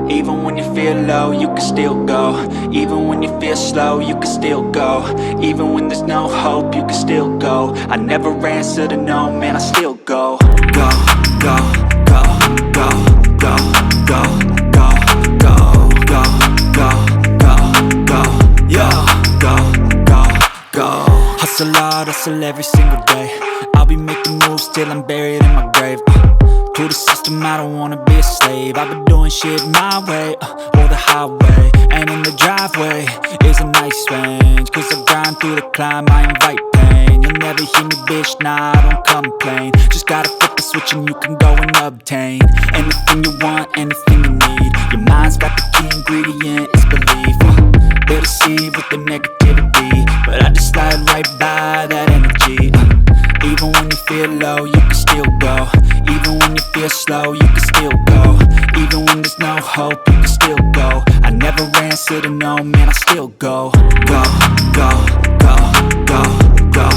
Even when you feel low, you can still go. Even when you feel slow, you can still go. Even when there's no hope, you can still go. I never answer to no, man, I still go. Go, go, go, go, go, go, go, go, go, go, go, go, yo, go, go, go. Hustle hard, hustle every single day. I'll be making moves till I'm buried in my grave. To the system, I don't wanna be a slave. I've been doing shit my way, or the highway. And in the driveway is a nice range, cause I grind through the climb, I invite pain. You'll never hear me, bitch, nah, I don't complain. Just gotta flip the switch and you can go and obtain anything you want, anything you need. Your mind's got the key ingredient, it's belief. They deceive with the negativity, but I just slide right by that energy. Even when you feel low, you can still go. Even when you feel slow, you can still go. Even when there's no hope, you can still go. I never answer to no, man, I still go. Go.